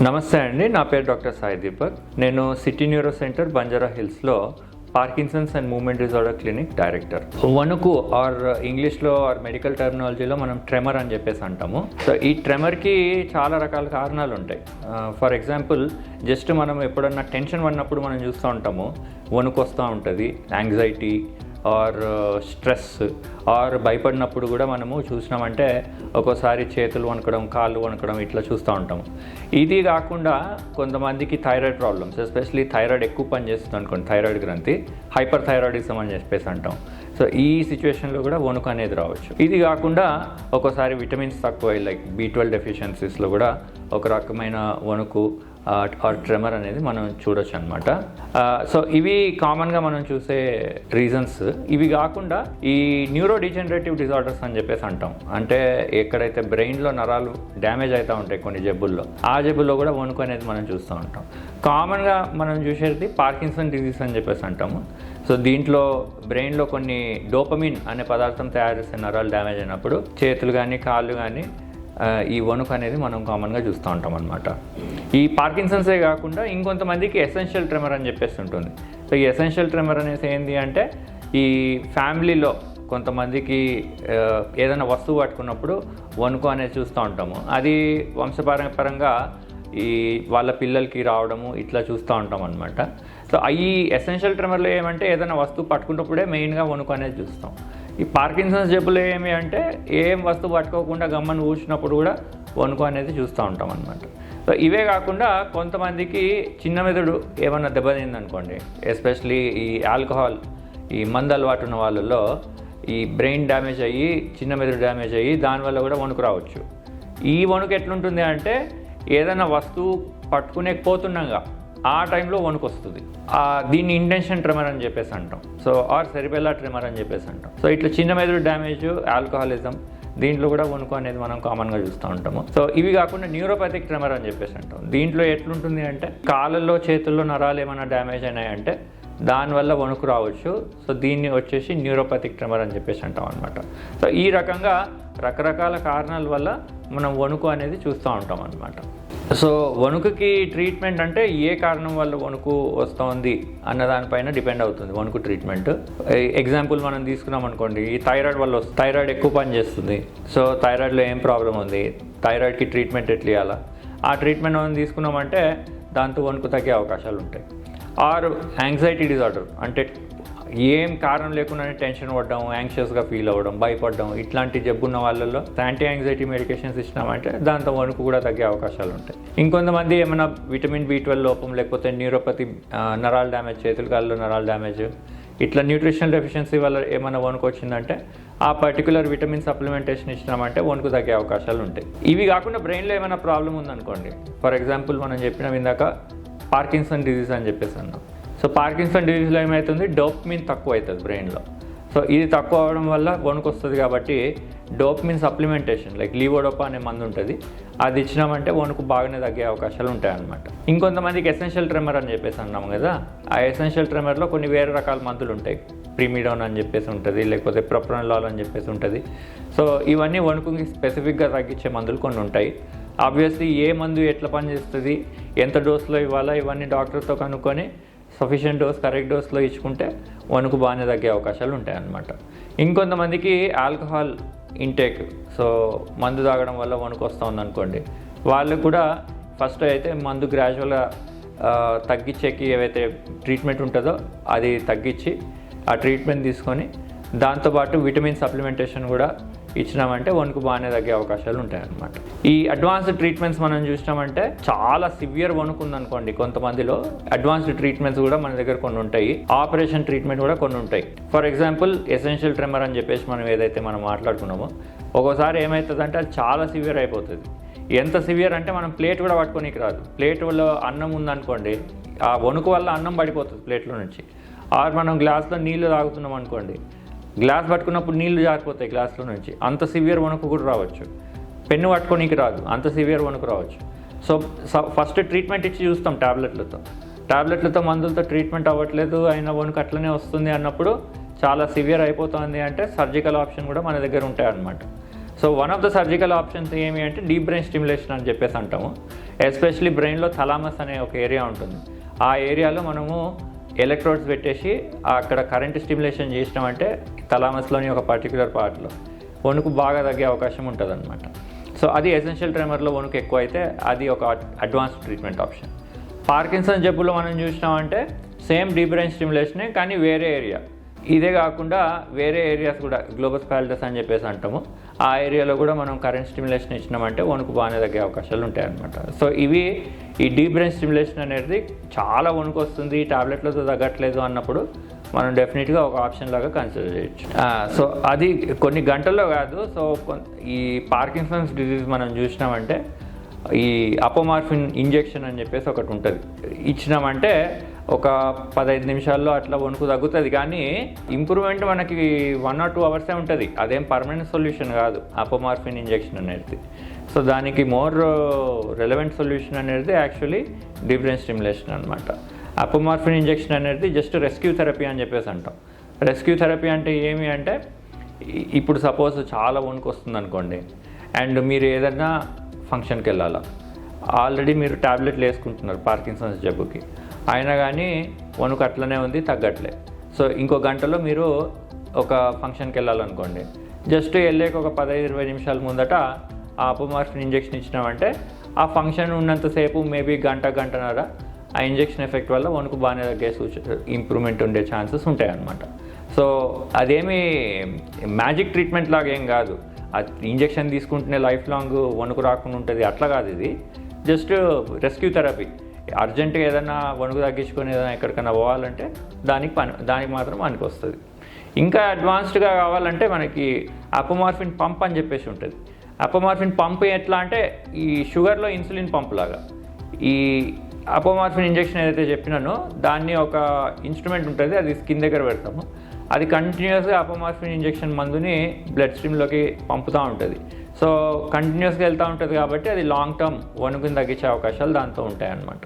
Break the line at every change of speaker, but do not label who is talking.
నమస్తే అండి, నా పేరు డాక్టర్ సాయి దీపక్. నేను సిటీ న్యూరో సెంటర్ బంజారా హిల్స్లో Parkinson's and movement disorder clinic director. వణుకు ఆర్ ఇంగ్లీష్లో ఆర్ మెడికల్ టర్మినాలజీలో మనం ట్రెమర్ అని చెప్పేసి అంటాము. సో ఈ ట్రెమర్కి చాలా రకాల కారణాలు ఉంటాయి. ఫర్ ఎగ్జాంపుల్, జస్ట్ మనం ఎప్పుడన్నా టెన్షన్ పడినప్పుడు మనం చూస్తూ ఉంటాము, వణుకు వస్తూ ఉంటుంది, యాంగ్జైటీ ఆర్ స్ట్రెస్ ఆర్ భయపడినప్పుడు కూడా మనము చూసినామంటే ఒక్కోసారి చేతులు వణకడం, కాళ్ళు వణకడం ఇట్లా చూస్తూ ఉంటాము. ఇది కాకుండా కొంతమందికి థైరాయిడ్ ప్రాబ్లమ్స్, ఎస్పెషలీ థైరాయిడ్ ఎక్కువ పనిచేస్తుంది అనుకోండి, థైరాయిడ్ గ్రంథి, హైపర్ థైరాయిడిజం అని చెప్పేసి అంటాం. సో ఈ సిచ్యువేషన్లో కూడా వణుకు అనేది రావచ్చు. ఇది కాకుండా ఒక్కోసారి విటమిన్స్ తక్కువ, లైక్ B12 డెఫిషియన్సీస్లో కూడా ఒక రకమైన వణుకు ఆర్ ట్రెమర్ అనేది మనం చూడొచ్చు అనమాట. సో ఇవి కామన్గా మనం చూసే రీజన్స్. ఇవి కాకుండా ఈ న్యూరో డిజనరేటివ్ డిజార్డర్స్ అని చెప్పేసి అంటాం. అంటే ఎక్కడైతే బ్రెయిన్లో నరాలు డ్యామేజ్ అవుతూ ఉంటాయి కొన్ని జబ్బుల్లో, ఆ జబ్బుల్లో కూడా వణుకు అనేది మనం చూస్తూ ఉంటాం. కామన్గా మనం చూసేది పార్కిన్సన్ డిజీజ్ అని చెప్పేసి అంటాము. సో దీంట్లో బ్రెయిన్లో కొన్ని డోపమిన్ అనే పదార్థం తయారు చేసే నరాలు డ్యామేజ్ అయినప్పుడు చేతులు కానీ కాళ్ళు కానీ ఈ వణుకు అనేది మనం కామన్గా చూస్తూ ఉంటాం అనమాట. ఈ పార్కిన్సన్సే కాకుండా ఇంకొంతమందికి ఎసెన్షియల్ ట్రెమర్ అని చెప్పేసి ఉంటుంది. సో ఈ ఎసెన్షియల్ ట్రెమర్ అనేది ఏంటి అంటే, ఈ ఫ్యామిలీలో కొంతమందికి ఏదైనా వస్తువు పట్టుకున్నప్పుడు వణుకు అనేది చూస్తూ ఉంటాము. అది వంశపారంపరంగా ఈ వాళ్ళ పిల్లలకి రావడము ఇట్లా చూస్తూ ఉంటాం అనమాట. సో ఈ ఎసెన్షియల్ ట్రెమర్లో ఏమంటే ఏదైనా వస్తువు పట్టుకున్నప్పుడే మెయిన్గా వణుకు అనేది చూస్తాం. ఈ పార్కిన్సన్స్ జబ్బులో ఏమి అంటే ఏం వస్తువు పట్టుకోకుండా గమ్మని ఊసినప్పుడు కూడా వణుకు అనేది చూస్తూ ఉంటాం అనమాట. సో ఇవే కాకుండా కొంతమందికి చిన్న మెదడు ఏమన్నా దెబ్బతిందనుకోండి, ఎస్పెషలీ ఈ ఆల్కహాల్, ఈ మందు అలవాటు ఉన్న వాళ్ళలో ఈ బ్రెయిన్ డ్యామేజ్ అయ్యి చిన్న మెదడు డ్యామేజ్ అయ్యి దానివల్ల కూడా వణుకు రావచ్చు. ఈ వణుకు ఎట్లుంటుంది అంటే, ఏదైనా వస్తువు పట్టుకునేకపోతున్నాగా ఆ టైంలో వణుకు వస్తుంది. దీన్ని ఇంటెన్షన్ ట్రెమర్ అని చెప్పేసి అంటాం. సో ఆర్ సెరిబెల్లా ట్రెమర్ అని చెప్పేసి అంటాం. సో ఇట్లా చిన్న మెదడు డ్యామేజ్, ఆల్కహాలిజం, దీంట్లో కూడా వణుకు అనేది మనం కామన్గా చూస్తూ ఉంటాము. సో ఇవి కాకుండా న్యూరోపతిక్ ట్రెమర్ అని చెప్పేసి అంటాం. దీంట్లో ఎట్లుంటుంది అంటే, కాళ్ళల్లో చేతుల్లో నరాలు ఏమైనా డ్యామేజ్ అయినాయంటే దానివల్ల వణుకు రావచ్చు. సో దీన్ని వచ్చేసి న్యూరోపతిక్ ట్రెమర్ అని చెప్పేసి అంటాం అనమాట. సో ఈ రకంగా రకరకాల కారణాల వల్ల మనం వణుకు అనేది చూస్తూ ఉంటాం అనమాట. సో వణుకుకి ట్రీట్మెంట్ అంటే ఏ కారణం వల్ల వణుకు వస్తుంది అన్న దానిపైన డిపెండ్ అవుతుంది వణుకు ట్రీట్మెంట్. ఎగ్జాంపుల్ మనం తీసుకున్నాం అనుకోండి, ఈ థైరాయిడ్ వల్ల థైరాయిడ్ ఎక్కువ పనిచేస్తుంది. సో థైరాయిడ్లో ఏం ప్రాబ్లం ఉంది, థైరాయిడ్కి ట్రీట్మెంట్ ఎట్లా ఇవ్వాలా, ఆ ట్రీట్మెంట్ మనం తీసుకున్నామంటే దాంతో వణుకు తగ్గే అవకాశాలు ఉంటాయి. ఆర్ యాంగ్జైటీ డిజార్డర్ అంటే ఏం కారణం లేకుండానే టెన్షన్ పడడం, యాంగ్షియస్గా ఫీల్ అవ్వడం, భయపడడం, ఇట్లాంటి జబ్బున్న వాళ్ళల్లో యాంటీ యాంగ్జైటీ మెడికేషన్స్ ఇచ్చినామంటే దాంతో వణుకు కూడా తగ్గే అవకాశాలు ఉంటాయి. ఇంకొంతమంది ఏమైనా విటమిన్ B12 లోపం, లేకపోతే న్యూరోపతి, నరాల డ్యామేజ్, చేతుల కాళ్ళలో నరాల డ్యామేజ్, ఇట్లా న్యూట్రిషనల్ డెఫిషియన్సీ వల్ల ఏమైనా వణుకు వచ్చిందంటే ఆ పర్టికులర్ విటమిన్ సప్లిమెంటేషన్ ఇచ్చినామంటే వణుకు తగ్గే అవకాశాలు ఉంటాయి. ఇవి కాకుండా బ్రెయిన్లో ఏమైనా ప్రాబ్లం ఉందనుకోండి, ఫర్ ఎగ్జాంపుల్ మనం చెప్పినాం ఇందాక పార్కిన్సన్ డిజీజ్ అని చెప్పేసి అన్నాం. సో పార్కిన్సన్ డిజీజ్లో ఏమవుతుంది, డోపమిన్ తక్కువ అవుతుంది బ్రెయిన్లో. సో ఇది తక్కువ అవడం వల్ల వణుకు వస్తుంది. కాబట్టి డోపమిన్ సప్లిమెంటేషన్, లైక్ లీవోడోపా అనే మందు ఉంటుంది, అది ఇచ్చినామంటే వణుకు బాగానే తగ్గే అవకాశాలు ఉంటాయన్నమాట. ఇంకొంతమందికి ఎసెన్షియల్ ట్రెమర్ అని చెప్పేసి అన్నాము కదా, ఆ ఎసెన్షియల్ ట్రెమర్లో కొన్ని వేరే రకాల మందులు ఉంటాయి. ప్రిమిడోన్ అని చెప్పేసి ఉంటుంది, లేకపోతే ప్రొప్రానోలాల్ అని చెప్పేసి ఉంటుంది. సో ఇవన్నీ వణుకుకి స్పెసిఫిక్గా తగ్గించే మందులు కొన్ని ఉంటాయి. ఆబ్వియస్లీ ఏ మందు ఎట్లా పనిచేస్తుంది, ఎంత డోస్లో ఇవ్వాలా, ఇవన్నీ డాక్టర్తో కనుక్కొని సఫిషియెంట్ డోస్, కరెక్ట్ డోస్లో ఇచ్చుకుంటే వణుకు బాగానే తగ్గే అవకాశాలు ఉంటాయన్నమాట. ఇంకొంతమందికి ఆల్కహాల్ ఇంటేక్, సో మందు తాగడం వల్ల వణుకు వస్తూ ఉందనుకోండి, వాళ్ళకు కూడా ఫస్ట్ అయితే మందు గ్రాడ్యువల్గా తగ్గించేకి ఏవైతే ట్రీట్మెంట్ ఉంటుందో అది తగ్గించి ఆ ట్రీట్మెంట్ తీసుకొని దాంతోపాటు విటమిన్ సప్లిమెంటేషన్ కూడా ఇచ్చినామంటే వణుకు బాగానే తగ్గే అవకాశాలు ఉంటాయన్నమాట. ఈ అడ్వాన్స్డ్ ట్రీట్మెంట్స్ మనం చూసినామంటే, చాలా సివియర్ వణుకు ఉందనుకోండి కొంతమందిలో, అడ్వాన్స్డ్ ట్రీట్మెంట్స్ కూడా మన దగ్గర కొన్ని ఉంటాయి. ఆపరేషన్ ట్రీట్మెంట్ కూడా కొన్ని ఉంటాయి. ఫర్ ఎగ్జాంపుల్ ఎసెన్షియల్ ట్రెమర్ అని చెప్పేసి మనం మాట్లాడుకున్నామో, ఒక్కోసారి ఏమవుతుందంటే అది చాలా సివియర్ అయిపోతుంది. ఎంత సివియర్ అంటే మనం ప్లేట్ కూడా పట్టుకోనికి రాదు. ప్లేట్లో అన్నం ఉందనుకోండి, ఆ వణుకు వల్ల అన్నం పడిపోతుంది ప్లేట్లో నుంచి. ఆర్ మనం గ్లాస్లో నీళ్లు తాగుతున్నాం అనుకోండి, గ్లాస్ పట్టుకున్నప్పుడు నీళ్లు జారిపోతాయి గ్లాస్లో నుంచి, అంత సివియర్ వణుకు కూడా రావచ్చు. పెన్ను పట్టుకోనికి రాదు, అంత సివియర్ వణుకు రావచ్చు. సో ఫస్ట్ ట్రీట్మెంట్ ఇచ్చి చూస్తాం టాబ్లెట్లతో మందులతో ట్రీట్మెంట్ అవ్వట్లేదు, అయినా వణుకు అట్లనే వస్తుంది అన్నప్పుడు, చాలా సివియర్ అయిపోతుంది అంటే సర్జికల్ ఆప్షన్ కూడా మన దగ్గర ఉంటాయన్నమాట. So one of the surgical options ఏమి అంటే డీప్ బ్రెయిన్ స్టిమ్యులేషన్ అని చెప్పేసి అంటాము. ఎస్పెషలీ బ్రెయిన్లో థలామస్ అనే ఒక ఏరియా ఉంటుంది. ఆ ఏరియాలో మనము ఎలక్ట్రోడ్స్ పెట్టేసి అక్కడ కరెంట్ స్టిమ్యులేషన్ చేసినామంటే థలామస్లోని ఒక పర్టికులర్ పార్ట్లో వణుకు బాగా తగ్గే అవకాశం ఉంటుంది అనమాట. సో అది ఎసెన్షియల్ ట్రెమర్లో వణుకు ఎక్కువ అయితే అది ఒక అడ్వాన్స్డ్ ట్రీట్మెంట్ ఆప్షన్. పార్కిన్సన్ జబ్బులో మనం చూసినామంటే సేమ్ డీప్ బ్రెయిన్ స్టిమ్యులేషనే కానీ వేరే ఏరియా. ఇదే కాకుండా వేరే ఏరియాస్ కూడా గ్లోబస్ పాలిటస్ అని చెప్పేసి అంటాము. ఆ ఏరియాలో కూడా మనం కరెంట్ స్టిమ్యులేషన్ ఇచ్చినామంటే వణుకు బాగానే తగ్గే అవకాశాలు ఉంటాయన్నమాట. సో ఇవి ఈ డీప్ బ్రెయిన్ స్టిమ్యులేషన్ అనేది చాలా వణుకు వస్తుంది, టాబ్లెట్లతో తగ్గట్లేదు అన్నప్పుడు మనం డెఫినెట్గా ఒక ఆప్షన్ లాగా కన్సిడర్ చేయొచ్చు. సో అది కొన్ని గంటల్లో కాదు. సో ఈ పార్కిన్సన్స్ డిజీజ్ మనం చూసినామంటే ఈ అపోమార్ఫిన్ ఇంజెక్షన్ అని చెప్పేసి ఒకటి ఉంటుంది. ఇచ్చినామంటే ఒక 15 నిమిషాల్లో అట్లా వణుకు తగ్గుతుంది, కానీ ఇంప్రూవ్మెంట్ మనకి 1 or 2 అవర్సే ఉంటుంది. అదేం పర్మనెంట్ సొల్యూషన్ కాదు అపోమార్ఫిన్ ఇంజెక్షన్ అనేది. సో దానికి మోర్ రెలవెంట్ సొల్యూషన్ అనేది యాక్చువల్లీ డీప్ బ్రెయిన్ స్టిమ్యులేషన్ అనమాట. అపోమార్ఫిన్ ఇంజెక్షన్ అనేది జస్ట్ రెస్క్యూ థెరపీ అని చెప్పేసి అంటాం. రెస్క్యూ థెరపీ అంటే ఏమి అంటే ఇప్పుడు సపోజ్ చాలా వణుకు వస్తుంది అనుకోండి అండ్ మీరు ఏదైనా ఫంక్షన్కి వెళ్ళాలా, ఆల్రెడీ మీరు ట్యాబ్లెట్లు వేసుకుంటున్నారు పార్కిన్సన్స్ జబ్బుకి, అయినా కానీ వణుకు అట్లనే ఉంది, తగ్గట్లే. సో ఇంకో గంటలో మీరు ఒక ఫంక్షన్కి వెళ్ళాలనుకోండి, జస్ట్ వెళ్ళేక ఒక 15-20 నిమిషాల ముందట ఆ అపోమార్ఫిన్ ఇంజెక్షన్ ఇచ్చినామంటే ఆ ఫంక్షన్ ఉన్నంతసేపు మేబీ గంటన్నర ఆ ఇంజెక్షన్ ఎఫెక్ట్ వల్ల వణుకు బాగానే తగ్గే ఇంప్రూవ్మెంట్ ఉండే ఛాన్సెస్ ఉంటాయి అన్నమాట. సో అదేమి మ్యాజిక్ ట్రీట్మెంట్ లాగా ఏం కాదు. ఆ ఇంజెక్షన్ తీసుకుంటేనే లైఫ్ లాంగ్ వణుకు రాకుండా ఉంటుంది అట్లా కాదు. ఇది జస్ట్ రెస్క్యూ థెరపీ. అర్జెంటుగా ఏదైనా వణుకు తగ్గించుకొని ఏదైనా ఎక్కడికైనా పోవాలంటే దానికి మాత్రం పనికి వస్తుంది. ఇంకా అడ్వాన్స్డ్గా కావాలంటే మనకి అపోమార్ఫిన్ పంప్ అని చెప్పేసి ఉంటుంది. అపోమార్ఫిన్ పంప్ ఎట్లా అంటే ఈ షుగర్లో ఇన్సులిన్ పంప్ లాగా. ఈ అపోమార్ఫిన్ ఇంజెక్షన్ ఏదైతే చెప్పినానో దాన్ని ఒక ఇన్స్ట్రుమెంట్ ఉంటుంది, అది స్కిన్ దగ్గర పెడతాము. అది కంటిన్యూస్గా అపోమార్ఫిన్ ఇంజెక్షన్ మందుని బ్లడ్ స్ట్రీమ్లోకి పంపుతూ ఉంటుంది. సో కంటిన్యూస్గా వెళ్తూ ఉంటుంది కాబట్టి అది లాంగ్ టర్మ్ వణుకుని తగ్గించే అవకాశాలు దాంతో ఉంటాయి అన్నమాట.